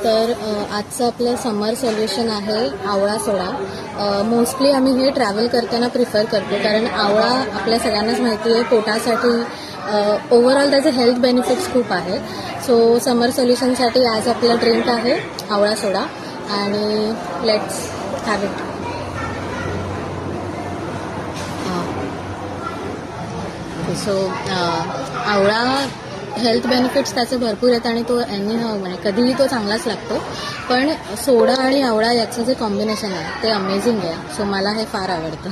तर आजचं आपलं समर सोल्युशन आहे आवळा सोडा. मोस्टली आम्ही हे ट्रॅव्हल करताना प्रिफर करतो, कारण आवळा आपल्या सगळ्यांनाच माहिती आहे पोटासाठी ओव्हरऑल त्याचे हेल्थ बेनिफिट्स खूप आहेत. सो समर सोल्युशनसाठी आज आपला ड्रिंक आहे आवळा सोडा आणि लेट्स हॅव इट. सो आवळा हेल्थ बेनिफिट्स त्याचे भरपूर आहेत आणि तो म्हणजे कधीही तो चांगलाच लागतो. पण सोडा आणि आवळा याचं जे कॉम्बिनेशन आहे ते अमेझिंग आहे. सो मला हे फार आवडतं.